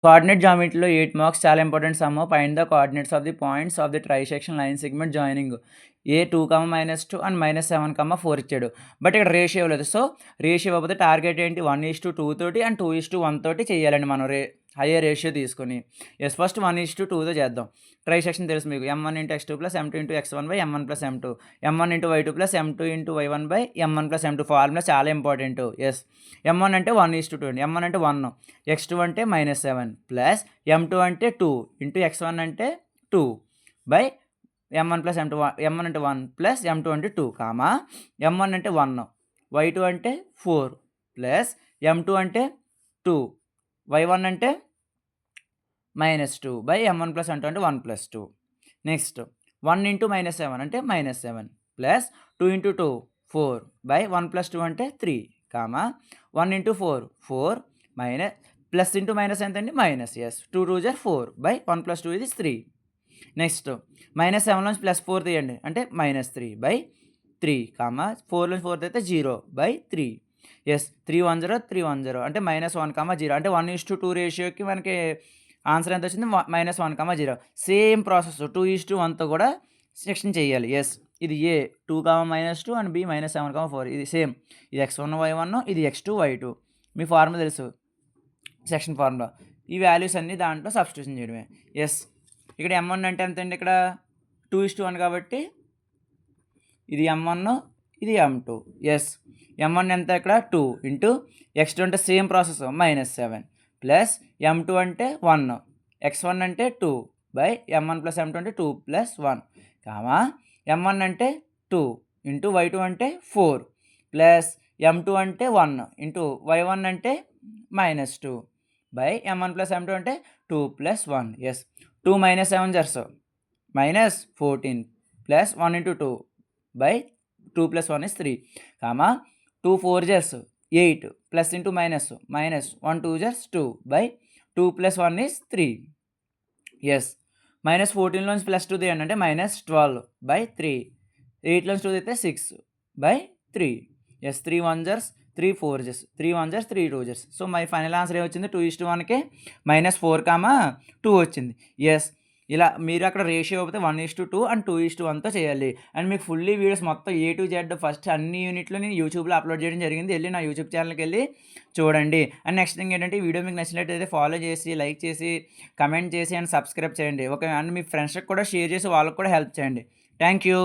Coordinate జామెట్రీలో 8 marks చాలా important some. Find the coordinates of the points of the trisection line segment joining A 2, -2 and -7, 4 ఇచ్చాడు. But ఇక్కడ ratio ఇవ్వలేదు. So ratio ఇవ్వకపోతే target ఏంటి 1:2 తోటి and 2:1 తోటి చేయాలండి మనం హయ్యర్ రేషియో తీసుకొని. ఫస్ట్ 1:2తో చేద్దాం. ట్రైసెక్షన్ తెలుసు మీకు, m1 × x2 + m2 × x1 / m1 + m2, m1 × y2 + m2 × y1 / m1 + m2 formula చాలా ఇంపార్టెంట్. m1 అంటే 1:2 అండి. m1 అంటే 1, x2 అంటే -7 ప్లస్ m2 అంటే 2 × x1 అంటే 2 బై m1 + m2. m1 అంటే 1 ప్లస్ m2 అంటే 2, m1 అంటే 1, y2 అంటే 4 ప్లస్ m2 అంటే 2, y1 అంటే -2 బై m1 + m2 అంటే 1 + 2. నెక్స్ట్ 1 × -7 అంటే -7 ప్లస్ 2 × 2 4 బై 1 + 2 అంటే 3, 1 × 4 4 మైనస్ ప్లస్ ఇంటూ మైనస్ ఎంత అండి మైనస్. 2 2 = 4 బై 1 + 2 ఇది 3. నెక్స్ట్ -7 నుంచి +4 తీయండి అంటే -3 బై 3, 4 నుంచి 4 తీస్తే 0 బై 3. 3 1 0 3 1 0 అంటే -1, 0 అంటే 1:2 రేషియోకి మనకి ఆన్సర్ ఎంత వచ్చింది -1, 0. సేమ్ ప్రాసెస్ 2:1తో కూడా సెక్షన్ చేయాలి. ఇది ఏ 2, -2 అండ్ బి -7, 4 ఇది సేమ్. ఇది x1 y1, ఇది x2 y2. మీ ఫార్ములా తెలుసు, సెక్షన్ ఫార్ములా. ఈ వాల్యూస్ అన్నీ దాంట్లో సబ్స్టిట్యూషన్ చేయడమే. ఇక్కడ m1 అంటే ఎంత అండి, ఇక్కడ 2:1 కాబట్టి ఇది m1 ఇది m2. m1 ఎంత ఇక్కడ 2 ఇంటూ x2 అంటే సేమ్ ప్రాసెస్ -7 ప్లస్ m2 అంటే 1, x1 అంటే 2 బై m1 + m2 అంటే 2 + 1, m1 అంటే 2 ఇంటూ y2 అంటే 4 ప్లస్ m2 అంటే 1 ఇంటూ y1 అంటే -2 బై m1 + m2 అంటే 2 + 1. 2 - 7 జర్స్ -14 plus 1 × 2 by 2 + 1 is 3, 2 4 జర్స్ 8 plus into minus 1 2 జర్స్ 2 by 2 + 1 is 3. -14లోంచి +2 తీయండి అంటే -12 బై 3, 8లోంచి 2 తీస్తే 6 బై 3. 3 1 జర్స్ 3 4 జర్స్ 3 1 జర్స్ 3 2 జర్స్. సో మై ఫైనల్ ఆన్సర్ ఏమొచ్చింది 2:1కి -4, 2 వచ్చింది. ఇలా మీరు అక్కడ రేషియో అయితే 1:2 అండ్ 2:1తో చేయాలి. అండ్ మీకు ఫుల్లీ వీడియోస్ మొత్తం A to Z ఫస్ట్ అన్ని యూనిట్లు నేను యూట్యూబ్లో అప్లోడ్ చేయడం జరిగింది. వెళ్ళి నా యూట్యూబ్ ఛానల్కి వెళ్ళి చూడండి. అండ్ నెక్స్ట్ థింగ్ ఏంటంటే, ఈ వీడియో మీకు నచ్చినట్టయితే ఫాలో చేసి, లైక్ చేసి, కమెంట్ చేసి అండ్ సబ్స్క్రైబ్ చేయండి. అండ్ మీ ఫ్రెండ్స్కి కూడా షేర్ చేసి వాళ్ళకి కూడా హెల్ప్ చేయండి. Thank you.